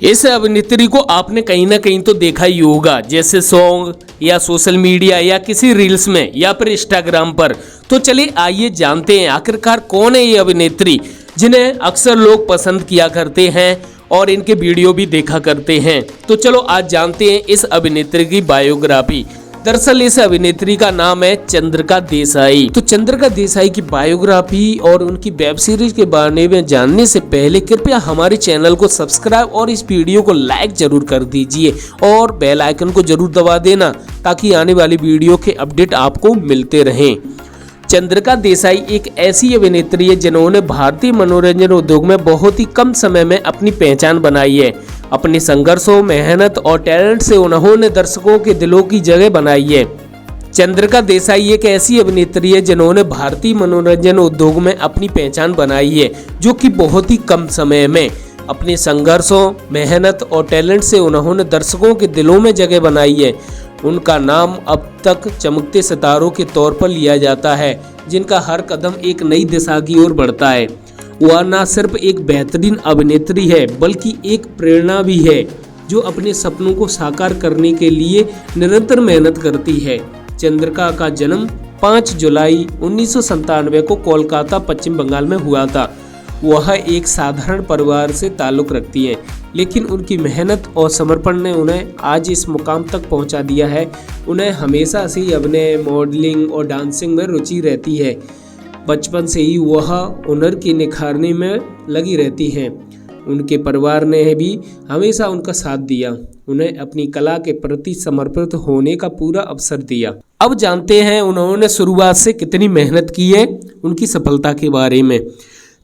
इस अभिनेत्री को आपने कहीं ना कहीं तो देखा ही होगा, जैसे सॉन्ग या सोशल मीडिया या किसी रील्स में या फिर इंस्टाग्राम पर। तो चलिए आइए जानते हैं आखिरकार कौन है ये अभिनेत्री जिन्हें अक्सर लोग पसंद किया करते हैं और इनके वीडियो भी देखा करते हैं। तो चलो आज जानते हैं इस अभिनेत्री की बायोग्राफी। दरअसल इस अभिनेत्री का नाम है चंद्रिका देसाई। तो चंद्रिका देसाई की बायोग्राफी और उनकी वेब सीरीज के बारे में जानने से पहले कृपया हमारे चैनल को सब्सक्राइब और इस वीडियो को लाइक जरूर कर दीजिए और बेल आइकन को जरूर दबा देना ताकि आने वाली वीडियो के अपडेट आपको मिलते रहें। चंद्रिका देसाई एक ऐसी अभिनेत्री है जिन्होंने भारतीय मनोरंजन उद्योग में बहुत ही कम समय में अपनी पहचान बनाई है। अपने संघर्षों, मेहनत और टैलेंट से उन्होंने दर्शकों के दिलों की जगह बनाई है। चंद्रिका देसाई एक ऐसी अभिनेत्री है जिन्होंने भारतीय मनोरंजन उद्योग में अपनी पहचान बनाई है, जो कि बहुत ही कम समय में अपने संघर्षों, मेहनत और टैलेंट से उन्होंने दर्शकों के दिलों में जगह बनाई है। उनका नाम अब तक चमकते सितारों के तौर पर लिया जाता है, जिनका हर कदम एक नई दिशा की ओर बढ़ता है। वह न सिर्फ एक बेहतरीन अभिनेत्री है बल्कि एक प्रेरणा भी है, जो अपने सपनों को साकार करने के लिए निरंतर मेहनत करती है। चंद्रिका का जन्म 5 जुलाई 1997 को कोलकाता, पश्चिम बंगाल में हुआ था। वह एक साधारण परिवार से ताल्लुक़ रखती हैं, लेकिन उनकी मेहनत और समर्पण ने उन्हें आज इस मुकाम तक पहुंचा दिया है। उन्हें हमेशा से ही अभिनय, मॉडलिंग और डांसिंग में रुचि रहती है। बचपन से ही वह हुनर के निखारने में लगी रहती हैं। उनके परिवार ने भी हमेशा उनका साथ दिया, उन्हें अपनी कला के प्रति समर्पित होने का पूरा अवसर दिया। अब जानते हैं उन्होंने शुरुआत से कितनी मेहनत की है, उनकी सफलता के बारे में।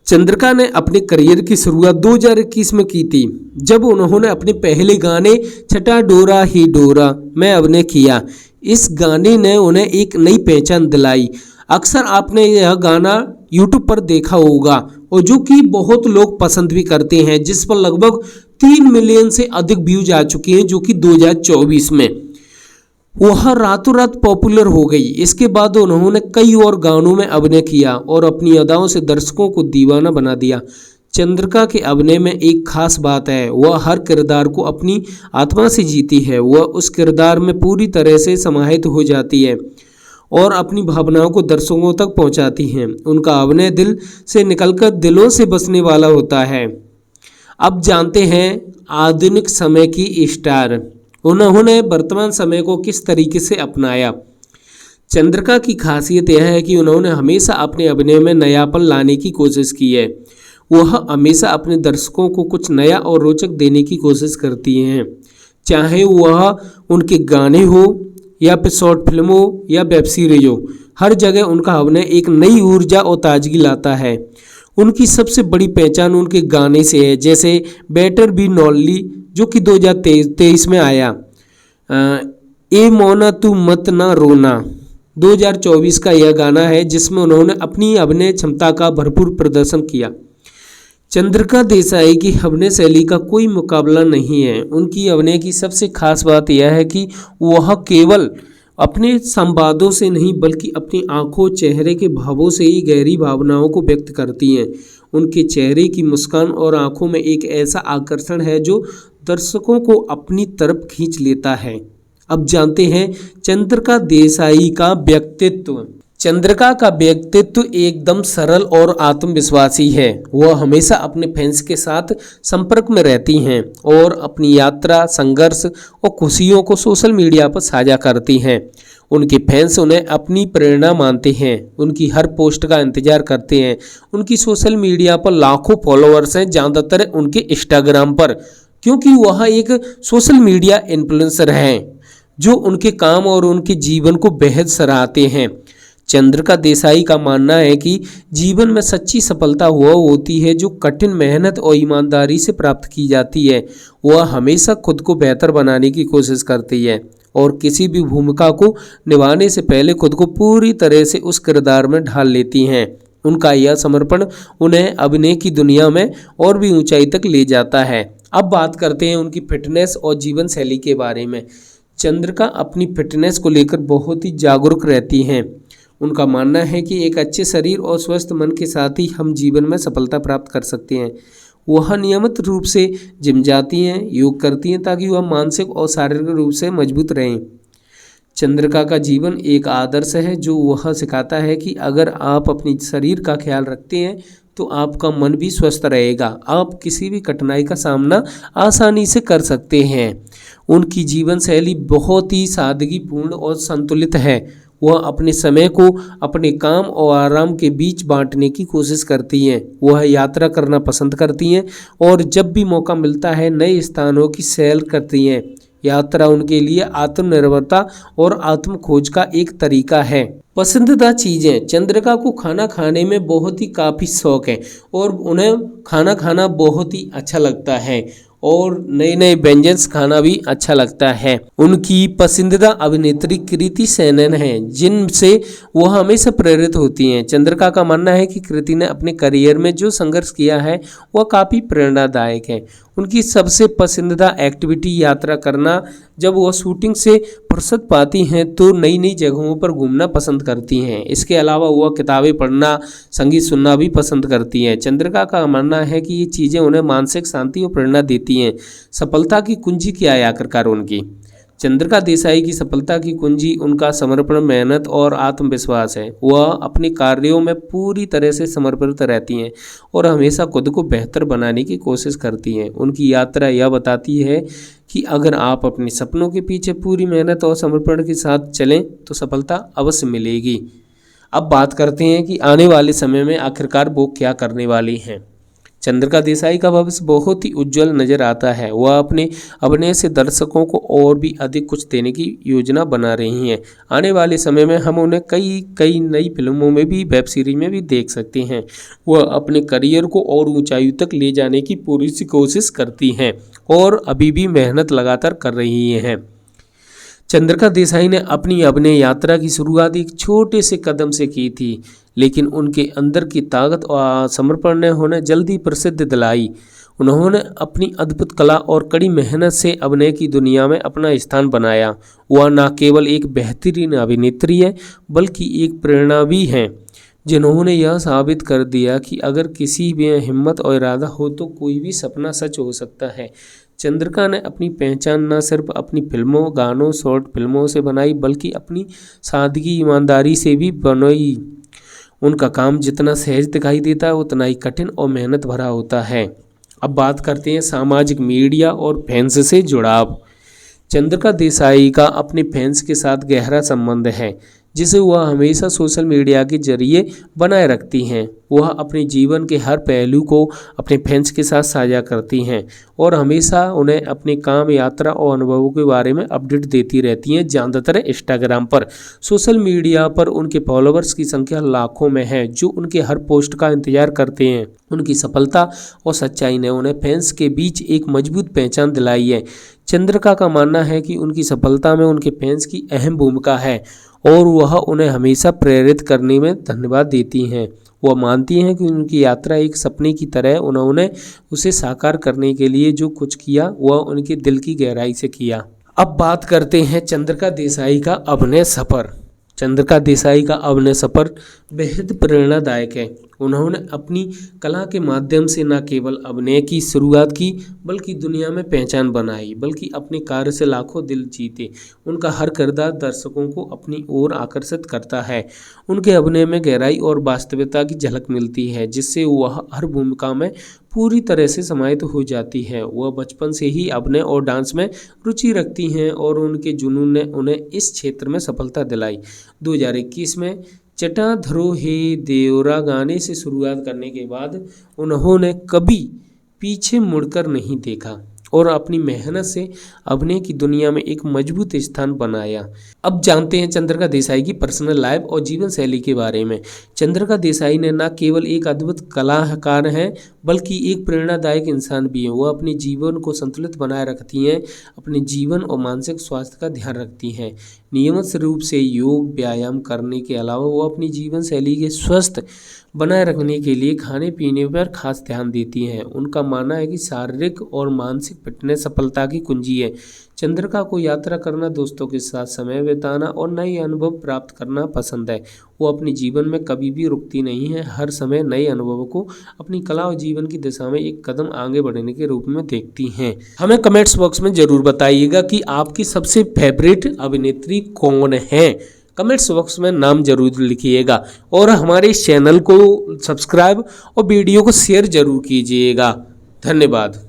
चंद्रिका ने अपने करियर की शुरुआत 2021 में की थी, जब उन्होंने अपने पहले गाने छठा डोरा ही डोरा में अभिनय किया। इस गाने ने उन्हें एक नई पहचान दिलाई। अक्सर आपने यह गाना YouTube पर देखा होगा और जो कि बहुत लोग पसंद भी करते हैं, जिस पर लगभग 3 मिलियन से अधिक व्यूज आ चुके हैं, जो कि 2024 में वह रातों रात पॉपुलर हो गई। इसके बाद उन्होंने कई और गानों में अभिनय किया और अपनी अदाओं से दर्शकों को दीवाना बना दिया। चंद्रिका के अभिनय में एक खास बात है, वह हर किरदार को अपनी आत्मा से जीती है। वह उस किरदार में पूरी तरह से समाहित हो जाती है और अपनी भावनाओं को दर्शकों तक पहुंचाती हैं। उनका अभिनय दिल से निकलकर दिलों से बसने वाला होता है। अब जानते हैं आधुनिक समय की स्टार, उन्होंने वर्तमान समय को किस तरीके से अपनाया। चंद्रिका की खासियत यह है कि उन्होंने हमेशा अपने अभिनय में नयापन लाने की कोशिश की है। वह हमेशा अपने दर्शकों को कुछ नया और रोचक देने की कोशिश करती हैं, चाहे वह उनके गाने हो या फिर शॉर्ट फिल्म हो या वेब सीरीज हो। हर जगह उनका अभिनय एक नई ऊर्जा और ताजगी लाता है। उनकी सबसे बड़ी पहचान उनके गाने से है, जैसे बेटर बी नॉली जो कि 2023 में आया, ए मोना तू मत ना रोना 2024 का यह गाना है, जिसमें उन्होंने अपनी अभिनय क्षमता का भरपूर प्रदर्शन किया। चंद्रिका देसाई की अभिनय शैली का कोई मुकाबला नहीं है। उनकी अभिनय की सबसे खास बात यह है कि वह केवल अपने संवादों से नहीं बल्कि अपनी आंखों, चेहरे के भावों से ही गहरी भावनाओं को व्यक्त करती हैं। उनके चेहरे की मुस्कान और आंखों में एक ऐसा आकर्षण है जो दर्शकों को अपनी तरफ खींच लेता है। अब जानते हैं चंद्रिका देसाई का व्यक्तित्व। चंद्रिका का व्यक्तित्व एकदम सरल और आत्मविश्वासी है। वह हमेशा अपने फैंस के साथ संपर्क में रहती हैं और अपनी यात्रा, संघर्ष और खुशियों को सोशल मीडिया पर साझा करती हैं। उनके फैंस उन्हें अपनी प्रेरणा मानते हैं, उनकी हर पोस्ट का इंतजार करते हैं। उनकी सोशल मीडिया पर लाखों फॉलोअर्स हैं, ज़्यादातर उनके इंस्टाग्राम पर, क्योंकि वह एक सोशल मीडिया इन्फ्लुएंसर हैं जो उनके काम और उनके जीवन को बेहद सराहते हैं। चंद्रिका देसाई का मानना है कि जीवन में सच्ची सफलता वह होती है जो कठिन मेहनत और ईमानदारी से प्राप्त की जाती है। वह हमेशा खुद को बेहतर बनाने की कोशिश करती है और किसी भी भूमिका को निभाने से पहले खुद को पूरी तरह से उस किरदार में ढाल लेती हैं। उनका यह समर्पण उन्हें अभिनय की दुनिया में और भी ऊंचाई तक ले जाता है। अब बात करते हैं उनकी फिटनेस और जीवन शैली के बारे में। चंद्रिका अपनी फिटनेस को लेकर बहुत ही जागरूक रहती हैं। उनका मानना है कि एक अच्छे शरीर और स्वस्थ मन के साथ ही हम जीवन में सफलता प्राप्त कर सकते हैं। वह नियमित रूप से जिम जाती हैं, योग करती हैं ताकि वह मानसिक और शारीरिक रूप से मजबूत रहें। चंद्रिका का जीवन एक आदर्श है जो वह सिखाता है कि अगर आप अपने शरीर का ख्याल रखते हैं तो आपका मन भी स्वस्थ रहेगा। आप किसी भी कठिनाई का सामना आसानी से कर सकते हैं। उनकी जीवन शैली बहुत ही सादगीपूर्ण और संतुलित है। वह अपने समय को अपने काम और आराम के बीच बांटने की कोशिश करती हैं। वह यात्रा करना पसंद करती हैं और जब भी मौका मिलता है नए स्थानों की सैर करती हैं। यात्रा उनके लिए आत्मनिर्भरता और आत्म खोज का एक तरीका है। पसंदीदा चीज़ें, चंद्रिका को खाना खाने में बहुत ही काफ़ी शौक है और उन्हें खाना खाना बहुत ही अच्छा लगता है और नए नए व्यंजन खाना भी अच्छा लगता है। उनकी पसंदीदा अभिनेत्री कृति सेनन हैं जिनसे वह हमेशा प्रेरित होती हैं। चंद्रिका का मानना है कि कृति ने अपने करियर में जो संघर्ष किया है वह काफ़ी प्रेरणादायक है। उनकी सबसे पसंदीदा एक्टिविटी यात्रा करना, जब वह शूटिंग से फुर्सत पाती हैं तो नई नई जगहों पर घूमना पसंद करती हैं। इसके अलावा वह किताबें पढ़ना, संगीत सुनना भी पसंद करती हैं। चंद्रिका का मानना है कि ये चीज़ें उन्हें मानसिक शांति और प्रेरणा देती हैं। सफलता की कुंजी क्या है आखिरकार उनकी? चंद्रिका देसाई की सफलता की कुंजी उनका समर्पण, मेहनत और आत्मविश्वास है। वह अपने कार्यों में पूरी तरह से समर्पित रहती हैं और हमेशा खुद को बेहतर बनाने की कोशिश करती हैं। उनकी यात्रा यह बताती है कि अगर आप अपने सपनों के पीछे पूरी मेहनत और समर्पण के साथ चलें तो सफलता अवश्य मिलेगी। अब बात करते हैं कि आने वाले समय में आखिरकार वो क्या करने वाली हैं। चंद्रिका देसाई का भविष्य बहुत ही उज्जवल नजर आता है। वह अपने अभिनय से दर्शकों को और भी अधिक कुछ देने की योजना बना रही हैं। आने वाले समय में हम उन्हें कई नई फिल्मों में भी, वेब सीरीज में भी देख सकते हैं। वह अपने करियर को और ऊंचाई तक ले जाने की पूरी सी कोशिश करती हैं और अभी भी मेहनत लगातार कर रही हैं। चंद्रिका देसाई ने अपनी अभिनय यात्रा की शुरुआत एक छोटे से कदम से की थी, लेकिन उनके अंदर की ताकत और समर्पण ने उन्हें जल्दी प्रसिद्ध दिलाई। उन्होंने अपनी अद्भुत कला और कड़ी मेहनत से अभिनय की दुनिया में अपना स्थान बनाया। वह न केवल एक बेहतरीन अभिनेत्री है बल्कि एक प्रेरणा भी हैं, जिन्होंने यह साबित कर दिया कि अगर किसी में हिम्मत और इरादा हो तो कोई भी सपना सच हो सकता है। चंद्रिका ने अपनी पहचान न सिर्फ अपनी फिल्मों, गानों, शॉर्ट फिल्मों से बनाई बल्कि अपनी सादगी, ईमानदारी से भी बनाई। उनका काम जितना सहज दिखाई देता है उतना ही कठिन और मेहनत भरा होता है। अब बात करते हैं सामाजिक मीडिया और फैंस से जुड़ाव। चंद्रिका देसाई का अपने फैंस के साथ गहरा संबंध है जिसे वह हमेशा सोशल मीडिया के जरिए बनाए रखती हैं। वह अपने जीवन के हर पहलू को अपने फैंस के साथ साझा करती हैं और हमेशा उन्हें अपने काम, यात्रा और अनुभवों के बारे में अपडेट देती रहती हैं। ज़्यादातर इंस्टाग्राम पर, सोशल मीडिया पर उनके फॉलोअर्स की संख्या लाखों में है जो उनके हर पोस्ट का इंतजार करते हैं। उनकी सफलता और सच्चाई ने उन्हें फैंस के बीच एक मजबूत पहचान दिलाई है। चंद्रिका का मानना है कि उनकी सफलता में उनके फैंस की अहम भूमिका है और वह उन्हें हमेशा प्रेरित करने में धन्यवाद देती हैं। वह मानती हैं कि उनकी यात्रा एक सपने की तरह, उन्होंने उसे साकार करने के लिए जो कुछ किया वह उनके दिल की गहराई से किया। अब बात करते हैं चंद्रिका देसाई का अभिनय सफ़र। चंद्रिका देसाई का अभिनय सफ़र बेहद प्रेरणादायक है। उन्होंने अपनी कला के माध्यम से न केवल अभिनय की शुरुआत की बल्कि दुनिया में पहचान बनाई, बल्कि अपने कार्य से लाखों दिल जीते। उनका हर किरदार दर्शकों को अपनी ओर आकर्षित करता है। उनके अभिनय में गहराई और वास्तविकता की झलक मिलती है जिससे वह हर भूमिका में पूरी तरह से समाहित हो जाती है। वह बचपन से ही अभिनय और डांस में रुचि रखती हैं और उनके जुनून ने उन्हें इस क्षेत्र में सफलता दिलाई। 2021 में जटाधरो हे देवरा गाने से शुरुआत करने के बाद उन्होंने कभी पीछे मुड़कर नहीं देखा और अपनी मेहनत से अभिनय की दुनिया में एक मजबूत स्थान बनाया। अब जानते हैं चंद्रिका देसाई की पर्सनल लाइफ और जीवन शैली के बारे में। चंद्रिका देसाई ने न केवल एक अद्भुत कलाकार हैं बल्कि एक प्रेरणादायक इंसान भी हैं। वह अपने जीवन को संतुलित बनाए रखती हैं, अपने जीवन और मानसिक स्वास्थ्य का ध्यान रखती हैं। नियमित रूप से योग, व्यायाम करने के अलावा वो अपनी जीवन शैली के स्वस्थ बनाए रखने के लिए खाने पीने पर खास ध्यान देती हैं। उनका मानना है कि शारीरिक और मानसिक फिटनेस सफलता की कुंजी है। चंद्रिका को यात्रा करना, दोस्तों के साथ समय बिताना और नए अनुभव प्राप्त करना पसंद है। वो अपने जीवन में कभी भी रुकती नहीं है, हर समय नए अनुभवों को अपनी कला और जीवन की दिशा में एक कदम आगे बढ़ने के रूप में देखती हैं। हमें कमेंट्स बॉक्स में जरूर बताइएगा कि आपकी सबसे फेवरेट अभिनेत्री कौन है। कमेंट्स बॉक्स में नाम जरूर लिखिएगा और हमारे इस चैनल को सब्सक्राइब और वीडियो को शेयर जरूर कीजिएगा। धन्यवाद।